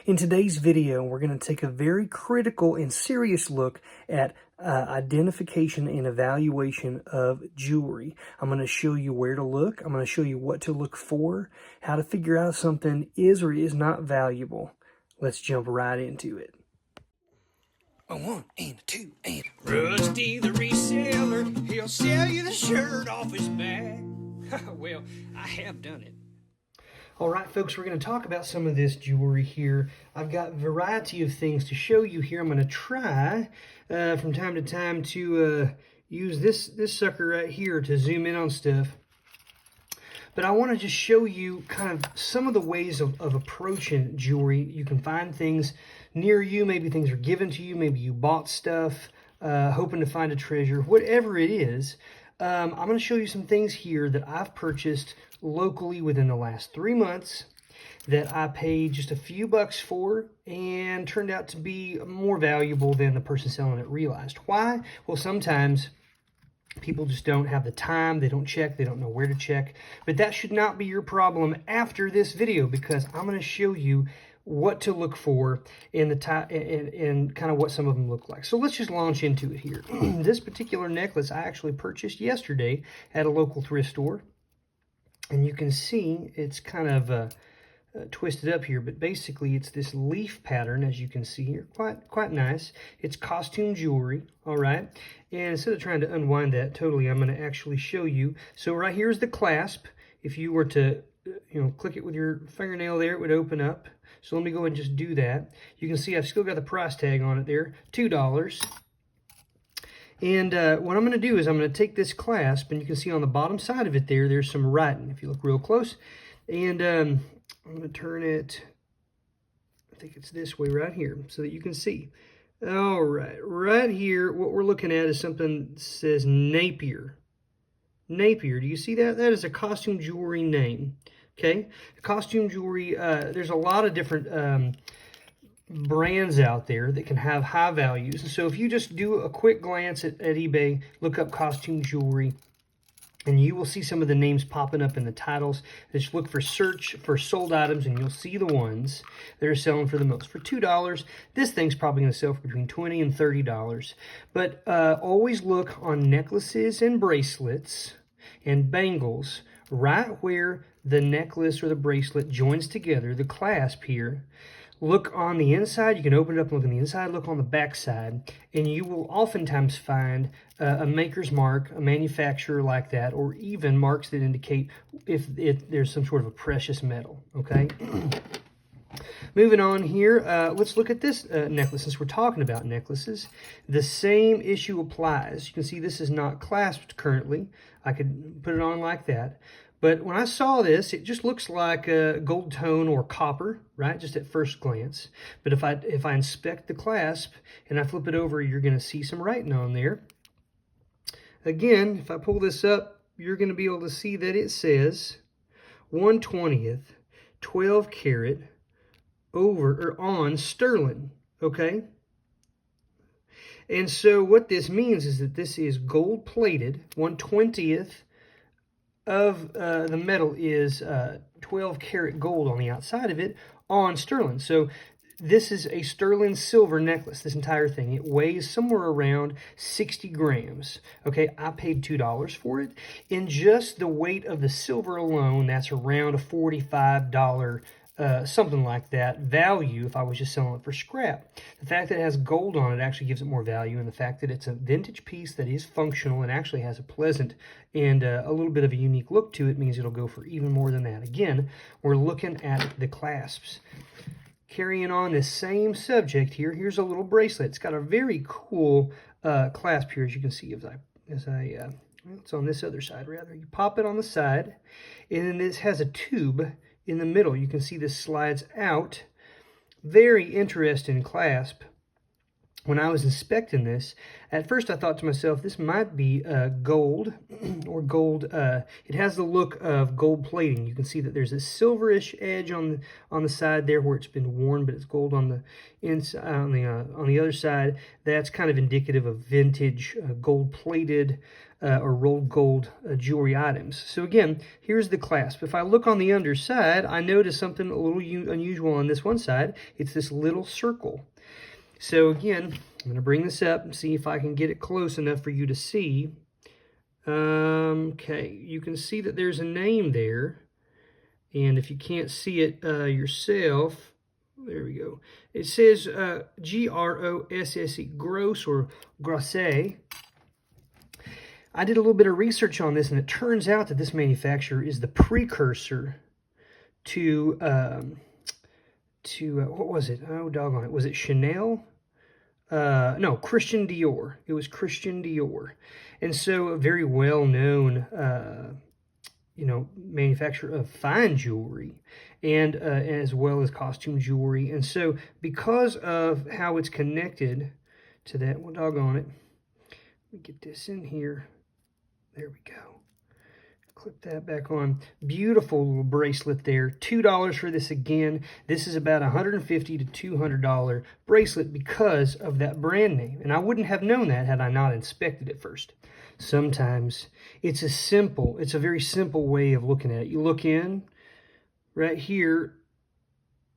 In today's video, we're going to take a very critical and serious look at identification and evaluation of jewelry. I'm going to show you where to look. I'm going to show you what to look for, how to figure out something is or is not valuable. Let's jump right into it. A 1 and a 2 and Rusty the reseller, he'll sell you the shirt off his back. Well, I have done it. All right, folks, we're going to talk about some of this jewelry here. I've got a variety of things to show you here. I'm going to try from time to time to use this sucker right here to zoom in on stuff. But I want to just show you kind of some of the ways of approaching jewelry. You can find things near you. Maybe things are given to you. Maybe you bought stuff hoping to find a treasure. Whatever it is, I'm going to show you some things here that I've purchased locally within the last 3 months that I paid just a few bucks for and turned out to be more valuable than the person selling it realized. Why? Well, sometimes people just don't have the time, they don't check, they don't know where to check. But that should not be your problem after this video, because I'm going to show you what to look for in the and kind of what some of them look like. So let's just launch into it here. This particular necklace I actually purchased yesterday at a local thrift store. And you can see it's kind of twisted up here, but basically it's this leaf pattern, as you can see here. Quite nice. It's costume jewelry, all right? And instead of trying to unwind that totally, I'm going to actually show you. So right here is the clasp. If you were to, click it with your fingernail there, it would open up. So let me go ahead and just do that. You can see I've still got the price tag on it there, $2. And what I'm going to do is I'm going to take this clasp, and you can see on the bottom side of it there's some writing, if you look real close. And I'm going to turn it, I think it's this way right here, so that you can see. All right, right here, what we're looking at is something that says Napier. Napier, do you see that? That is a costume jewelry name, okay? Costume jewelry, there's a lot of different brands out there that can have high values. And so if you just do a quick glance at eBay, look up costume jewelry, and you will see some of the names popping up in the titles. Just look for search for sold items, and you'll see the ones that are selling for the most. For $2, this thing's probably going to sell for between $20 and $30. But always look on necklaces and bracelets and bangles right where the necklace or the bracelet joins together, the clasp here. Look on the inside. You can open it up and look on the inside, look on the back side, and you will oftentimes find a maker's mark, a manufacturer like that, or even marks that indicate if there's some sort of a precious metal, okay? Moving on here, let's look at this necklace. Since we're talking about necklaces, the same issue applies. You can see this is not clasped currently. I could put it on like that. But when I saw this, it just looks like a gold tone or copper, right? Just at first glance. But if I inspect the clasp and I flip it over, you're going to see some writing on there. Again, if I pull this up, you're going to be able to see that it says 1/20th, 12 karat, over or on sterling, okay? And so what this means is that this is gold plated. 1/20th of the metal is 12 karat gold on the outside of it on sterling. So this is a sterling silver necklace, this entire thing. It weighs somewhere around 60 grams. Okay, I paid $2 for it. In just the weight of the silver alone, that's around a $45 something like that value if I was just selling it for scrap. The fact that it has gold on it actually gives it more value, and the fact that it's a vintage piece that is functional and actually has a pleasant and a little bit of a unique look to it means it'll go for even more than that. Again, we're looking at the clasps. Carrying on this same subject here, here's a little bracelet. It's got a very cool clasp here, as you can see it's on this other side rather. You pop it on the side, and then this has a tube in the middle. You can see this slides out. Very interesting clasp. when I was inspecting this, at first I thought to myself, this might be gold or gold. It has the look of gold plating. You can see that there's a silverish edge on the side there where it's been worn, but it's gold on the inside, on the other side. That's kind of indicative of vintage gold plated or rolled gold jewelry items. So again, here's the clasp. If I look on the underside, I notice something a little unusual on this one side. It's this little circle. So again, I'm going to bring this up and see if I can get it close enough for you to see. Okay, you can see that there's a name there. And if you can't see it yourself, there we go. It says G-R-O-S-S-E, gross or grosse. I did a little bit of research on this, and it turns out that this manufacturer is the precursor to what was it? Oh, doggone it. Was it Chanel? No, Christian Dior. It was Christian Dior. And so a very well-known, manufacturer of fine jewelry and as well as costume jewelry. And so because of how it's connected to that, well, doggone it. Let me get this in here. There we go. Clip that back on. Beautiful little bracelet there. $2 for this again. This is about $150 to $200 bracelet because of that brand name. And I wouldn't have known that had I not inspected it first. Sometimes it's a very simple way of looking at it. You look in, right here,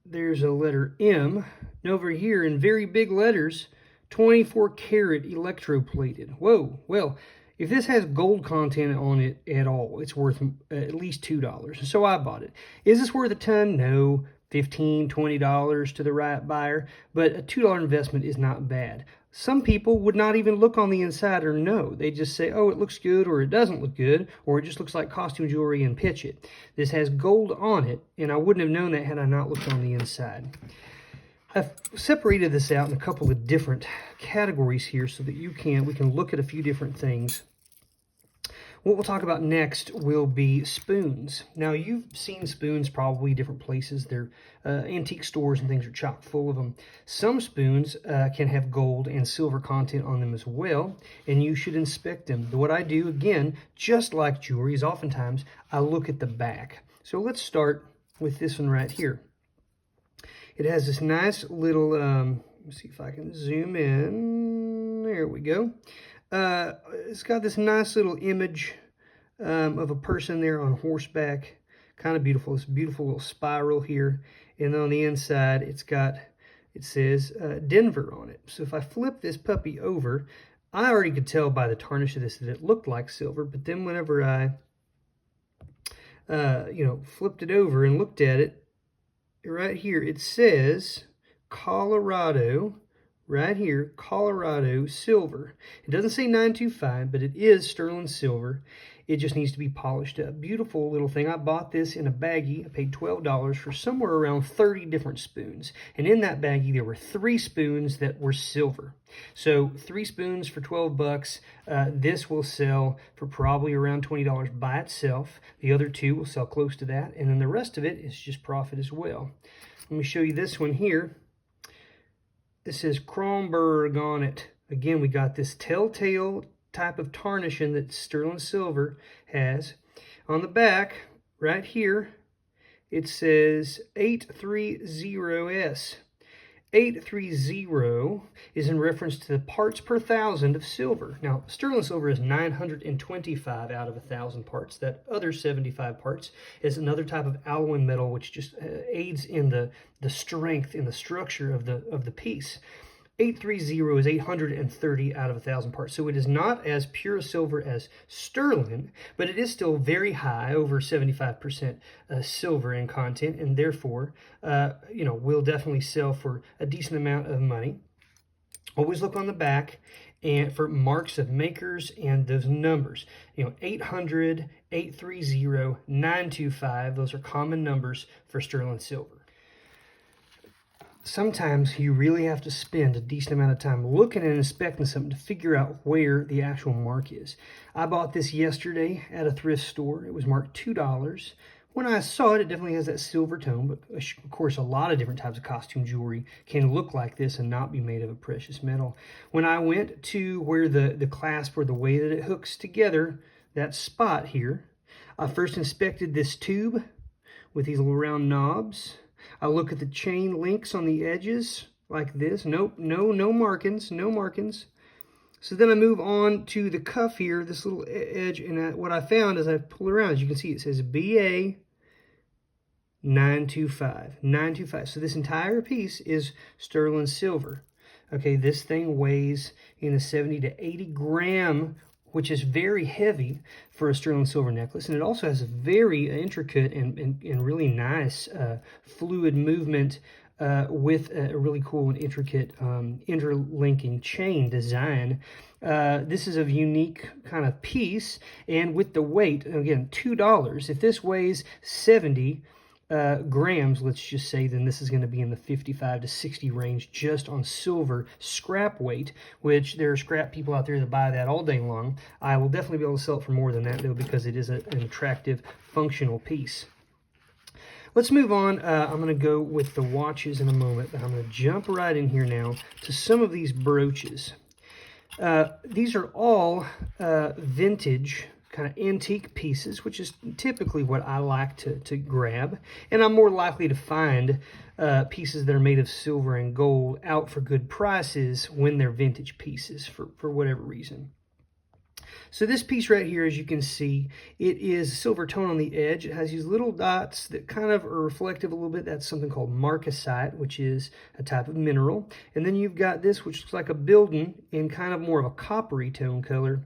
there's a letter M. And over here in very big letters, 24 karat electroplated. Whoa, well, if this has gold content on it at all, it's worth at least $2. So I bought it. Is this worth a ton? No. $15, $20 to the right buyer. But a $2 investment is not bad. Some people would not even look on the inside or know. They just say, oh, it looks good, or it doesn't look good, or it just looks like costume jewelry and pitch it. This has gold on it, and I wouldn't have known that had I not looked on the inside. I've separated this out in a couple of different categories here so that we can look at a few different things. What we'll talk about next will be spoons. Now, you've seen spoons probably different places. They're antique stores and things are chock full of them. Some spoons can have gold and silver content on them as well, and you should inspect them. What I do, again, just like jewelry, is oftentimes I look at the back. So let's start with this one right here. It has this nice little, let's see if I can zoom in. There we go. It's got this nice little image of a person there on horseback. Kind of beautiful. This beautiful little spiral here. And on the inside, it says Denver on it. So if I flip this puppy over, I already could tell by the tarnish of this that it looked like silver. But then whenever I, flipped it over and looked at it, right here, it says Colorado. Right here, Colorado silver. It doesn't say 925, but it is sterling silver. It just needs to be polished up. Beautiful little thing. I bought this in a baggie. I paid $12 for somewhere around 30 different spoons. And in that baggie, there were 3 spoons that were silver. So 3 spoons for 12 bucks. This will sell for probably around $20 by itself. The other 2 will sell close to that. And then the rest of it is just profit as well. Let me show you this one here. This says Kronberg on it. Again, we got this telltale type of tarnishing that sterling silver has. On the back, right here, it says 830S. 830 is in reference to the parts per thousand of silver. Now, sterling silver is 925 out of 1,000 parts. That other 75 parts is another type of alloy metal, which just aids in the strength and the structure of the piece. 830 is 830 out of 1,000 parts. So it is not as pure silver as sterling, but it is still very high, over 75% silver in content, and therefore, will definitely sell for a decent amount of money. Always look on the back and for marks of makers and those numbers. 800, 830, 925, those are common numbers for sterling silver. Sometimes you really have to spend a decent amount of time looking and inspecting something to figure out where the actual mark is. I bought this yesterday at a thrift store. It was marked $2. When I saw it, it definitely has that silver tone, but of course a lot of different types of costume jewelry can look like this and not be made of a precious metal. When I went to where the clasp or the way that it hooks together, that spot here, I first inspected this tube with these little round knobs. I look at the chain links on the edges like this. Nope, no markings, no markings. So then I move on to the cuff here, this little edge, and what I found as I pull it around, as you can see, it says BA 925, 925. So this entire piece is sterling silver. Okay, this thing weighs in the 70 to 80 gram, which is very heavy for a sterling silver necklace, and it also has a very intricate and really nice fluid movement with a really cool and intricate interlinking chain design. This is a unique kind of piece, and with the weight, again, $2. If this weighs 70 grams, let's just say, then this is going to be in the 55 to 60 range just on silver scrap weight, which there are scrap people out there that buy that all day long. I will definitely be able to sell it for more than that, though, because it is an attractive, functional piece. Let's move on. I'm going to go with the watches in a moment, but I'm going to jump right in here now to some of these brooches. These are all vintage, kind of antique pieces, which is typically what I like to grab. And I'm more likely to find pieces that are made of silver and gold out for good prices when they're vintage pieces for whatever reason. So this piece right here, as you can see, it is silver tone on the edge. It has these little dots that kind of are reflective a little bit. That's something called marcasite, which is a type of mineral. And then you've got this, which looks like a building in kind of more of a coppery tone color.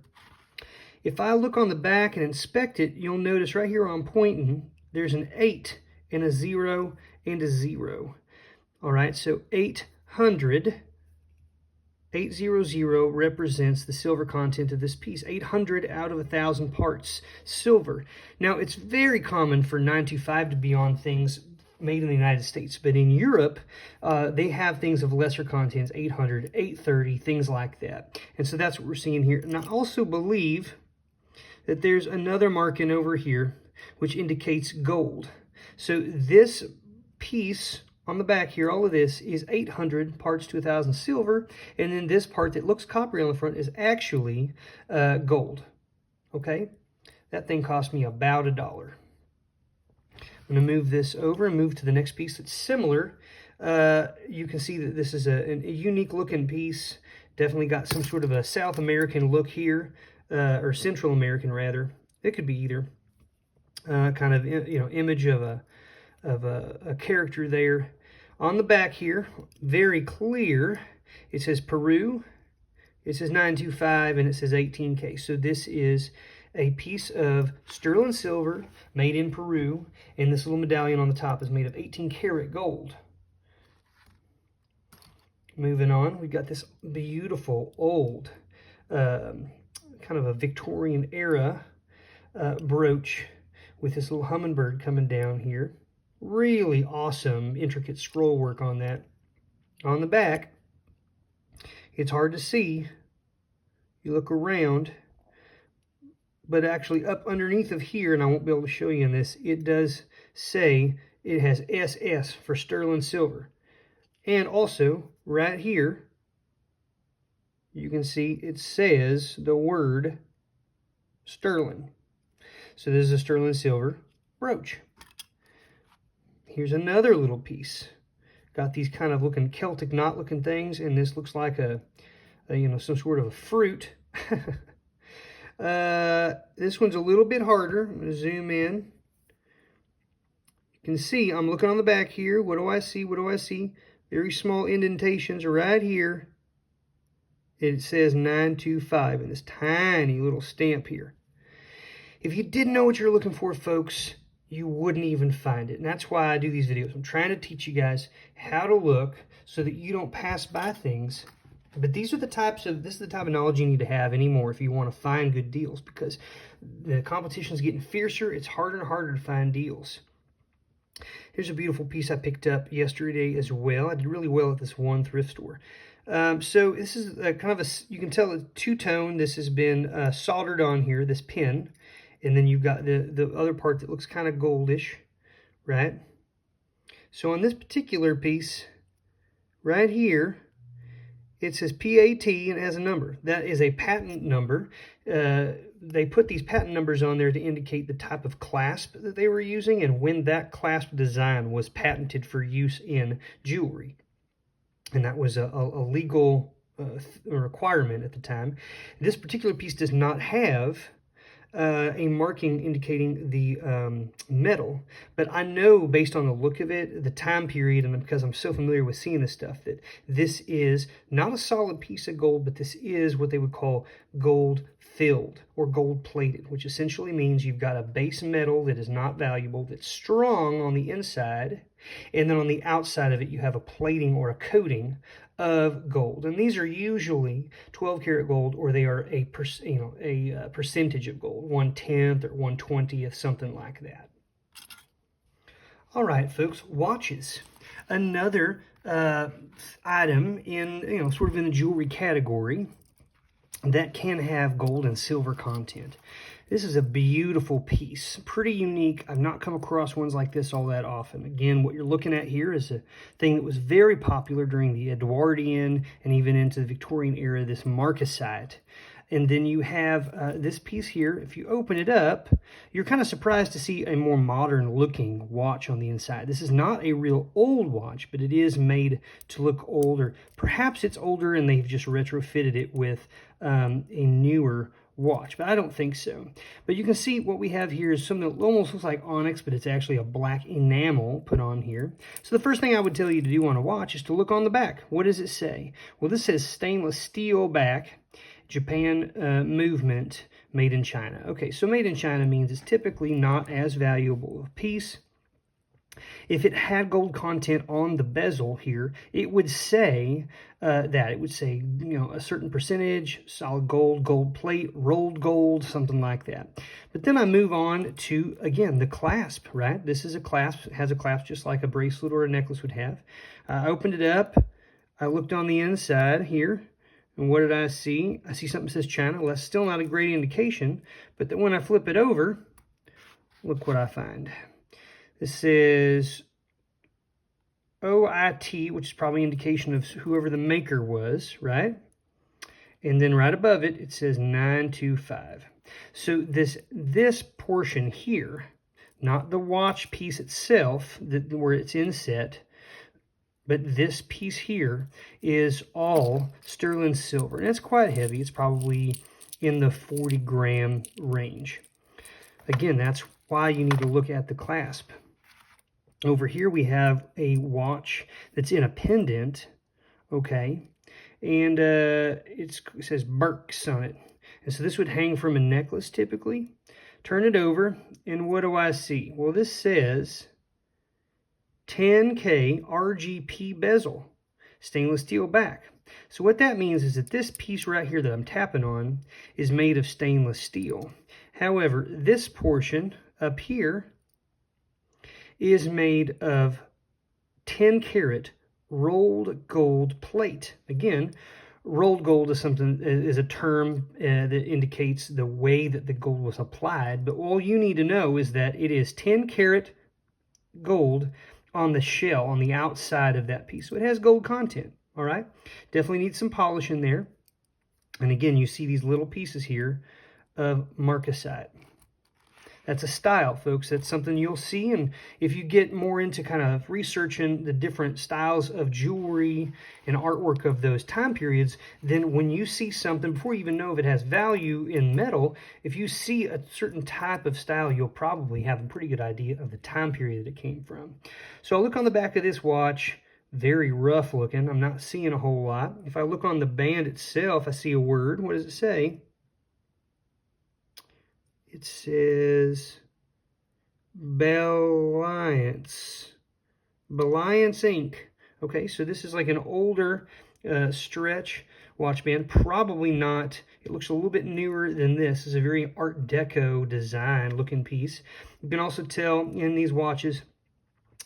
If I look on the back and inspect it, you'll notice right here where I'm pointing, there's an 8 and a 0 and a 0. All right, so 800. 800 represents the silver content of this piece. 800 out of 1,000 parts silver. Now, it's very common for 925 to be on things made in the United States, but in Europe, they have things of lesser contents, 800, 830, things like that. And so that's what we're seeing here. And I also believe that there's another marking over here which indicates gold. So this piece on the back here, all of this is 800 parts to 1,000 silver, and then this part that looks coppery on the front is actually gold. Okay, that thing cost me about $1. I'm going to move this over and move to the next piece that's similar. You can see that this is a unique looking piece. Definitely got some sort of a South American look here, or Central American rather. It could be either. Kind of, you know, image of a character there. On the back here, very clear, it says Peru, it says 925, and it says 18K. So this is a piece of sterling silver made in Peru, and this little medallion on the top is made of 18 karat gold. Moving on, we've got this beautiful old, kind of a Victorian era brooch with this little hummingbird coming down here. Really awesome, intricate scroll work on that. On the back, it's hard to see. You look around, but actually up underneath of here, and I won't be able to show you in this, it does say it has SS for sterling silver. And also, right here, you can see it says the word sterling. So this is a sterling silver brooch. Here's another little piece. Got these kind of looking Celtic knot looking things, and this looks like a you know, some sort of a fruit. This one's a little bit harder. I'm going to zoom in. You can see I'm looking on the back here. What do I see? What do I see? Very small indentations right here. It says 925 in this tiny little stamp here. If you didn't know what you're looking for, folks, you wouldn't even find it. And that's why I do these videos. I'm trying to teach you guys how to look so that you don't pass by things. But this is the type of knowledge you need to have anymore if you want to find good deals, because the competition is getting fiercer. It's harder and harder to find deals. Here's a beautiful piece I picked up yesterday as well. I did really well at this one thrift store. So this is kind of you can tell it's two-tone. This has been soldered on here, this pin. and then you've got the other part that looks kind of goldish, right? So on this particular piece right here, it says PAT and it has a number. That is a patent number. They put these patent numbers on there to indicate the type of clasp that they were using and when that clasp design was patented for use in jewelry. And that was a legal requirement at the time. This particular piece does not have a marking indicating the metal, but I know based on the look of it, the time period, and because I'm so familiar with seeing this stuff, that this is not a solid piece of gold, but this is what they would call gold filled or gold plated, which essentially means you've got a base metal that is not valuable, that's strong on the inside, and then on the outside of it you have a plating or a coating of gold. And these are usually 12 karat gold, or they are a percentage of gold, 1/10 or 1/20, something like that. All right, folks, watches. Another item in, sort of in the jewelry category that can have gold and silver content. This is a beautiful piece, pretty unique. I've not come across ones like this all that often. Again, what you're looking at here is a thing that was very popular during the Edwardian and even into the Victorian era, this marcasite. And then you have this piece here. If you open it up, you're kind of surprised to see a more modern looking watch on the inside. This is not a real old watch, but it is made to look older. Perhaps it's older and they've just retrofitted it with a newer watch, but I don't think so. But you can see what we have here is something that almost looks like onyx, but it's actually a black enamel put on here. So the first thing I would tell you to do on a watch is to look on the back. What does it say? Well, this says stainless steel back, Japan movement, made in China. Okay, so made in China means it's typically not as valuable a piece. If it had gold content on the bezel here, it would say that. It would say, a certain percentage, solid gold, gold plate, rolled gold, something like that. But then I move on to, again, the clasp, right? This is a clasp, has a clasp just like a bracelet or a necklace would have. I opened it up. I looked on the inside here. And what did I see? I see something that says China. Well, that's still not a great indication. But then when I flip it over, look what I find. This says OIT, which is probably an indication of whoever the maker was, right? And then right above it, it says 925. So this portion here, not the watch piece itself, where it's inset, but this piece here is all sterling silver. And it's quite heavy. It's probably in the 40-gram range. Again, that's why you need to look at the clasp. Over here we have a watch that's in a pendant, okay? And it says Burks on it. And so this would hang from a necklace typically. Turn it over, and what do I see? Well, this says 10K RGP bezel, stainless steel back. So what that means is that this piece right here that I'm tapping on is made of stainless steel. However, this portion up here is made of 10 karat rolled gold plate. Again, rolled gold is a term that indicates the way that the gold was applied, but all you need to know is that it is 10 karat gold on the shell, on the outside of that piece. So it has gold content, all right? Definitely needs some polish in there. And again, you see these little pieces here of marcasite. That's a style, folks. That's something you'll see. And if you get more into kind of researching the different styles of jewelry and artwork of those time periods, then when you see something, before you even know if it has value in metal, if you see a certain type of style, you'll probably have a pretty good idea of the time period that it came from. So I'll look on the back of this watch. Very rough looking. I'm not seeing a whole lot. If I look on the band itself, I see a word. What does it say? It says Belliance Inc. Okay, so this is like an older stretch watch band. Probably not. It looks a little bit newer than this. It's a very Art Deco design looking piece. You can also tell in these watches,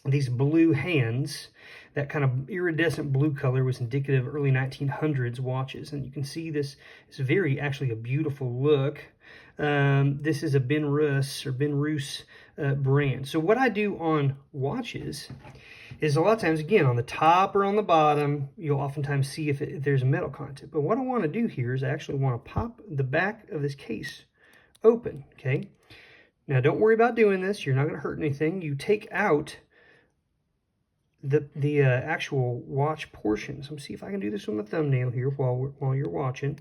these blue hands, that kind of iridescent blue color was indicative of early 1900s watches. And you can see this is very, actually a beautiful look. This is a Ben Russ or Ben Roos brand. So what I do on watches is a lot of times, again, on the top or on the bottom, you'll oftentimes see if there's a metal content. But what I want to do here is I actually want to pop the back of this case open, okay? Now, don't worry about doing this. You're not going to hurt anything. You take out the actual watch portions. Let me see if I can do this on the thumbnail here while you're watching.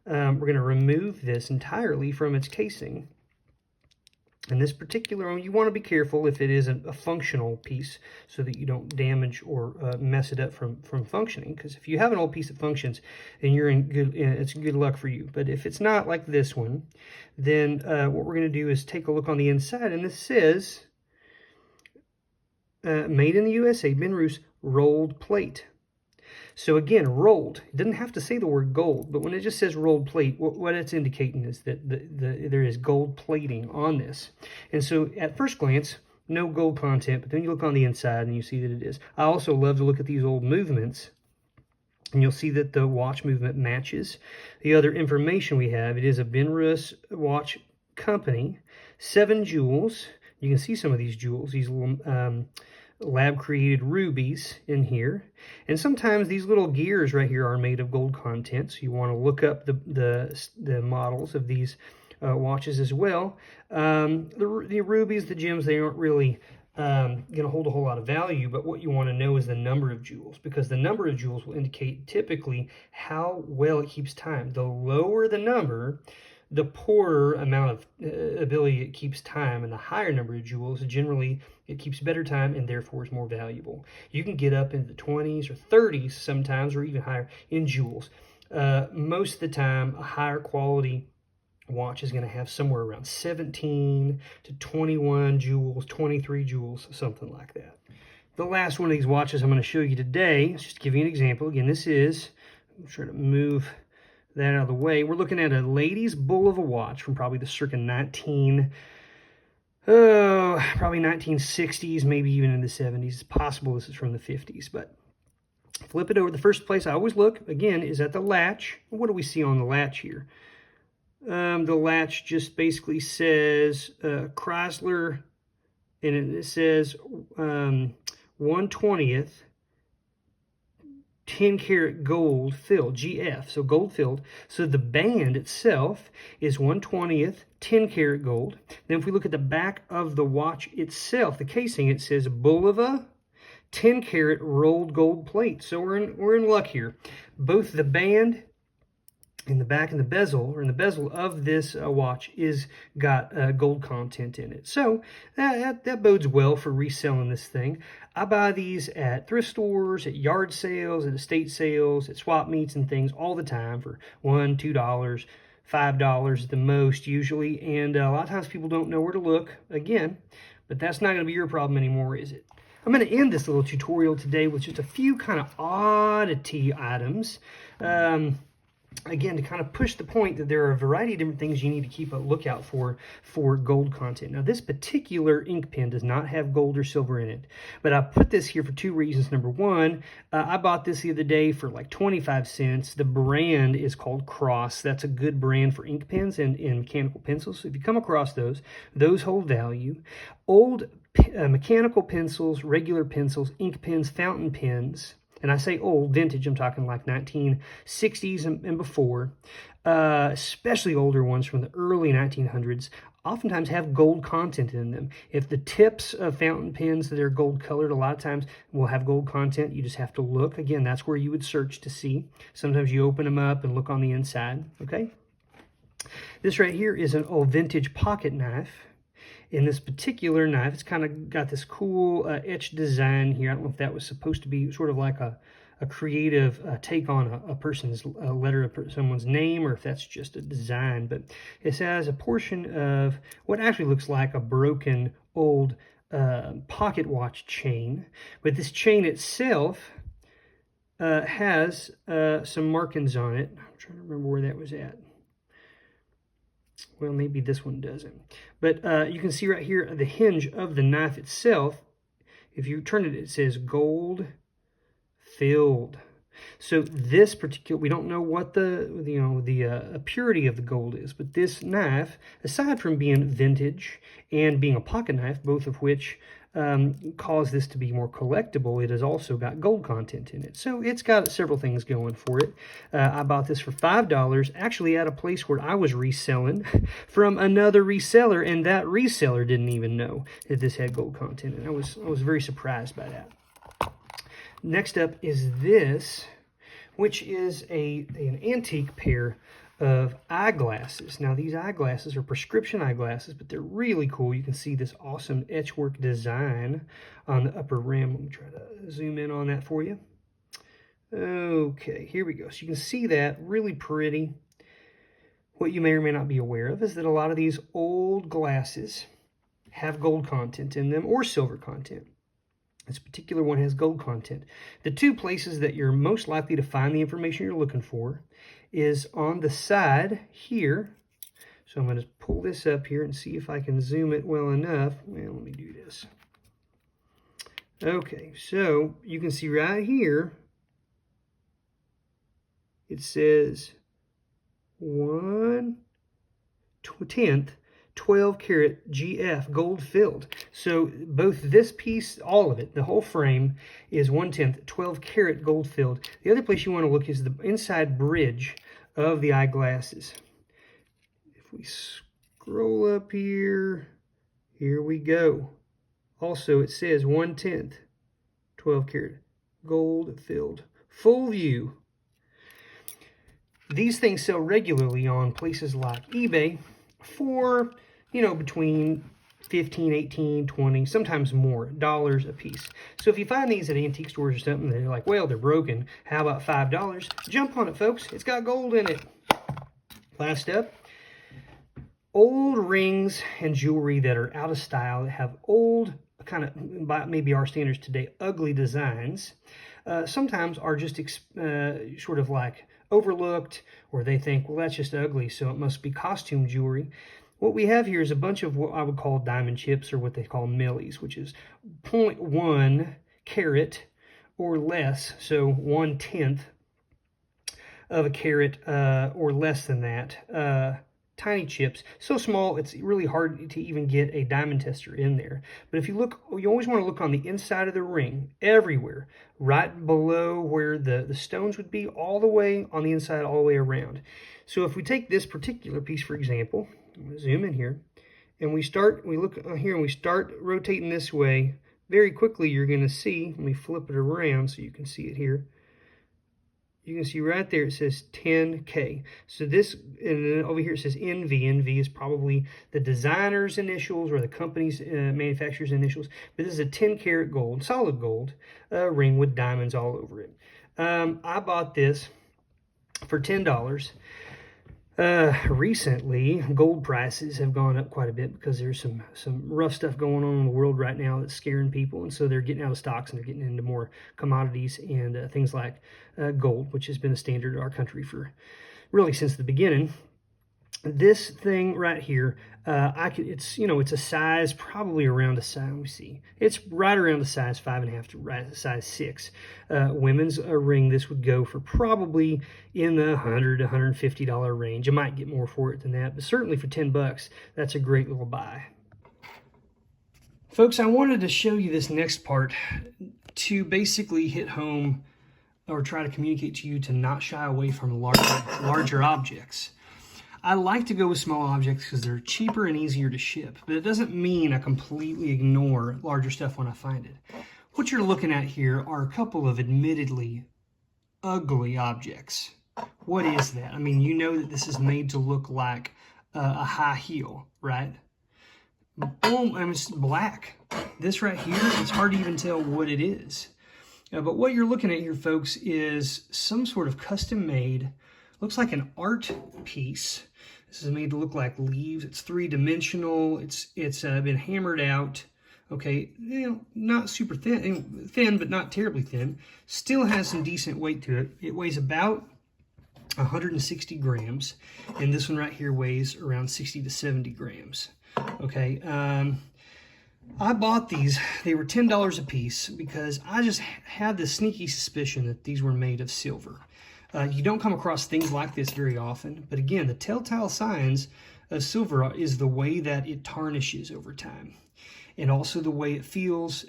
We're going to remove this entirely from its casing. And this particular one, you want to be careful if it is a functional piece so that you don't damage or mess it up from functioning. Because if you have an old piece that functions, then it's good luck for you. But if it's not like this one, then what we're going to do is take a look on the inside. And this says, made in the USA, Ben Roos rolled plate. So again, rolled. It doesn't have to say the word gold, but when it just says rolled plate, what it's indicating is that there is gold plating on this. And so at first glance, no gold content, but then you look on the inside and you see that it is. I also love to look at these old movements, and you'll see that the watch movement matches the other information we have. It is a Ben Roos watch company, 7 jewels. You can see some of these jewels, these little lab-created rubies in here. And sometimes these little gears right here are made of gold content, so you want to look up the models of these watches as well. The rubies, the gems, they aren't really going to hold a whole lot of value, but what you want to know is the number of jewels, because the number of jewels will indicate typically how well it keeps time. The lower the number, the poorer amount of ability it keeps time, and the higher number of jewels, generally it keeps better time and therefore is more valuable. You can get up into the 20s or 30s sometimes, or even higher in jewels. Most of the time, a higher quality watch is going to have somewhere around 17 to 21 jewels, 23 jewels, something like that. The last one of these watches I'm going to show you today, let's just give you an example. Again, this is, I'm trying to move that out of the way. We're looking at a lady's Bulova watch from probably the circa 1960s, maybe even in the 70s. It's possible this is from the 50s, but flip it over. The first place I always look, again, is at the latch. What do we see on the latch here? The latch just basically says Chrysler, and it says 1/20th 10 karat gold filled, GF, so gold filled. So the band itself is 1/20th 10 karat gold. Then if we look at the back of the watch itself, the casing, it says Bulova 10 karat rolled gold plate. So we're in luck here. Both the band in the back and the bezel, or in the bezel of this watch, is got gold content in it. So that bodes well for reselling this thing. I buy these at thrift stores, at yard sales, at estate sales, at swap meets and things all the time for $1, $2, $5 at the most usually. And a lot of times people don't know where to look, again, but that's not going to be your problem anymore, is it? I'm going to end this little tutorial today with just a few kind of oddity items. Again, to kind of push the point that there are a variety of different things you need to keep a lookout for gold content. Now, this particular ink pen does not have gold or silver in it, but I put this here for 2 reasons. Number one, I bought this the other day for like 25 cents. The brand is called Cross. That's a good brand for ink pens and mechanical pencils. So if you come across those hold value. Old mechanical pencils, regular pencils, ink pens, fountain pens, and I say old, vintage, I'm talking like 1960s and before, especially older ones from the early 1900s, oftentimes have gold content in them. If the tips of fountain pens that are gold colored, a lot of times will have gold content. You just have to look. Again, that's where you would search to see. Sometimes you open them up and look on the inside, okay? This right here is an old vintage pocket knife. In this particular knife, it's kind of got this cool etched design here. I don't know if that was supposed to be sort of like a creative take on a person's letter of someone's name, or if that's just a design. But it has a portion of what actually looks like a broken old pocket watch chain. But this chain itself has some markings on it. I'm trying to remember where that was at. Well, maybe this one doesn't. But you can see right here the hinge of the knife itself. If you turn it, it says gold filled. So this particular, we don't know what the purity of the gold is, but this knife, aside from being vintage and being a pocket knife, both of which cause this to be more collectible, it has also got gold content in it. So it's got several things going for it. I bought this for $5, actually at a place where I was reselling from another reseller, and that reseller didn't even know that this had gold content, and I was very surprised by that. Next up is this, which is an antique pair of eyeglasses. Now these eyeglasses are prescription eyeglasses, but they're really cool. You can see this awesome etchwork design on the upper rim. Let me try to zoom in on that for you. Okay, here we go. So you can see that, really pretty. What you may or may not be aware of is that a lot of these old glasses have gold content in them or silver content. This particular one has gold content. The two places that you're most likely to find the information you're looking for is on the side here. So I'm going to pull this up here and see if I can zoom it well enough. Well, let me do this. Okay, so you can see right here, it says 1/10 12 karat GF gold filled. So both this piece, all of it, the whole frame is 1/10 12 karat gold filled. The other place you want to look is the inside bridge of the eyeglasses. If we scroll up here, here we go. Also, it says 1/10 12 karat gold filled. Full view. These things sell regularly on places like eBay for, between 15, 18, 20, sometimes more dollars a piece. So if you find these at antique stores or something, they're like, well, they're broken. How about $5? Jump on it, folks. It's got gold in it. Last up, old rings and jewelry that are out of style, that have old, kind of, by maybe our standards today, ugly designs, sometimes are just sort of like overlooked, or they think, well, that's just ugly, so it must be costume jewelry. What we have here is a bunch of what I would call diamond chips, or what they call millis, which is 0.1 carat or less, so 1/10 of a carat or less than that. Tiny chips, so small it's really hard to even get a diamond tester in there. But if you look, you always want to look on the inside of the ring, everywhere, right below where the stones would be, all the way on the inside, all the way around. So if we take this particular piece, for example, I'm going to zoom in here, and we look here and we start rotating this way, very quickly you're going to see, let me flip it around so you can see it here. You can see right there it says 10K. So this, and then over here it says NV. NV is probably the designer's initials or the company's manufacturer's initials. But this is a 10 karat gold, solid gold ring with diamonds all over it. I bought this for $10. Recently, gold prices have gone up quite a bit because there's some rough stuff going on in the world right now that's scaring people, and so they're getting out of stocks and they're getting into more commodities and things like gold, which has been a standard of our country for really since the beginning. This thing right here, it's a size probably around a size. Let me see. It's right around the size 5.5 to size 6. Women's ring. This would go for probably in the $100 to $150 range. You might get more for it than that, but certainly for $10, that's a great little buy. Folks, I wanted to show you this next part to basically hit home or try to communicate to you to not shy away from larger objects. I like to go with small objects because they're cheaper and easier to ship, but it doesn't mean I completely ignore larger stuff when I find it. What you're looking at here are a couple of admittedly ugly objects. What is that? I mean, you know that this is made to look like a high heel, right? Boom, and it's black. This right here, it's hard to even tell what it is. But what you're looking at here, folks, is some sort of custom-made, looks like an art piece. This is made to look like leaves. It's three-dimensional. It's been hammered out. Okay, not super thin, but not terribly thin. Still has some decent weight to it. It weighs about 160 grams, and this one right here weighs around 60 to 70 grams. Okay, I bought these. They were $10 a piece because I just had this sneaky suspicion that these were made of silver. You don't come across things like this very often, but again, the telltale signs of silver is the way that it tarnishes over time, and also the way it feels.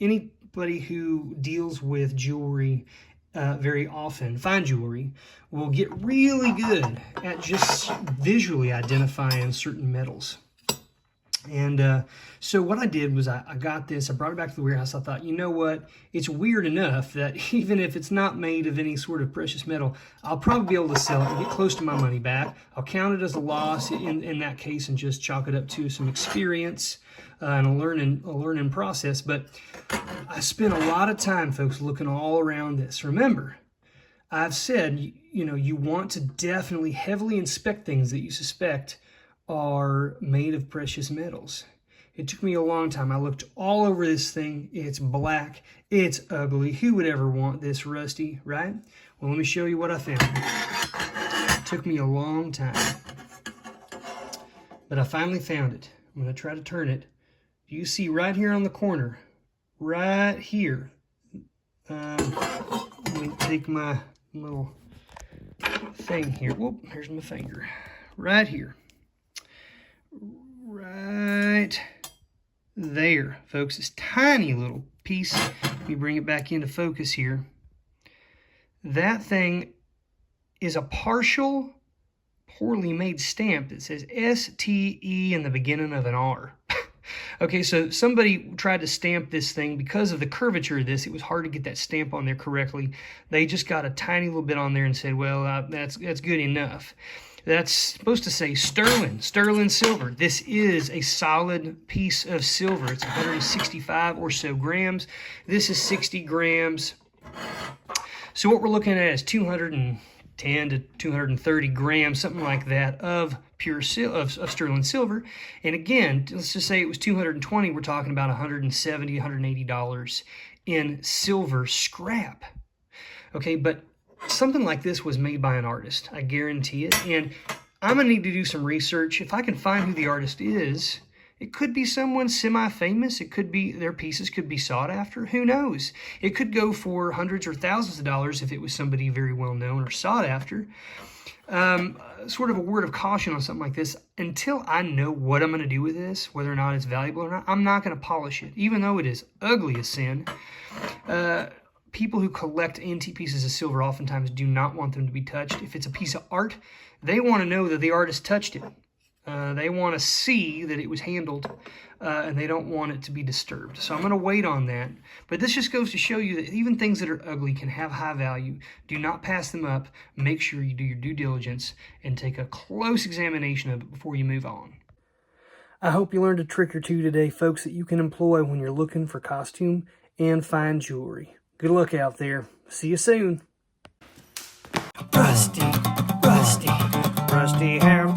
Anybody who deals with jewelry very often, fine jewelry, will get really good at just visually identifying certain metals. And so what I did was I got this, I brought it back to the warehouse. I thought, you know what, it's weird enough that even if it's not made of any sort of precious metal, I'll probably be able to sell it and get close to my money back. I'll count it as a loss in that case and just chalk it up to some experience and a learning process. But I spent a lot of time, folks, looking all around this. Remember, I've said, you know, you want to definitely heavily inspect things that you suspect are made of precious metals. It took me a long time. I looked all over this thing. It's black. It's ugly. Who would ever want this rusty, right? Well, let me show you what I found. It took me a long time, but I finally found it. I'm going to try to turn it. You see right here on the corner, right here. Let me take my little thing here. Whoop, here's my finger. Right here. Right there, folks. This tiny little piece. Let me bring it back into focus here. That thing is a partial, poorly made stamp that says STE in the beginning of an R. Okay, so somebody tried to stamp this thing. Because of the curvature of this, it was hard to get that stamp on there correctly. They just got a tiny little bit on there and said, well, that's good enough. That's supposed to say sterling silver. This is a solid piece of silver. It's 165 or so grams. This is 60 grams. So what we're looking at is 210 to 230 grams, something like that, of pure of sterling silver. And again, let's just say it was 220. We're talking about $170, $180 in silver scrap. Okay, but something like this was made by an artist, I guarantee it. And I'm going to need to do some research. If I can find who the artist is, it could be someone semi-famous. It could be, their pieces could be sought after. Who knows? It could go for hundreds or thousands of dollars if it was somebody very well known or sought after. Sort of a word of caution on something like this. Until I know what I'm going to do with this, whether or not it's valuable or not, I'm not going to polish it, even though it is ugly as sin. People who collect antique pieces of silver oftentimes do not want them to be touched. If it's a piece of art, they want to know that the artist touched it. They want to see that it was handled, and they don't want it to be disturbed. So I'm going to wait on that. But this just goes to show you that even things that are ugly can have high value. Do not pass them up. Make sure you do your due diligence and take a close examination of it before you move on. I hope you learned a trick or two today, folks, that you can employ when you're looking for costume and fine jewelry. Good luck out there. See you soon. Rusty hair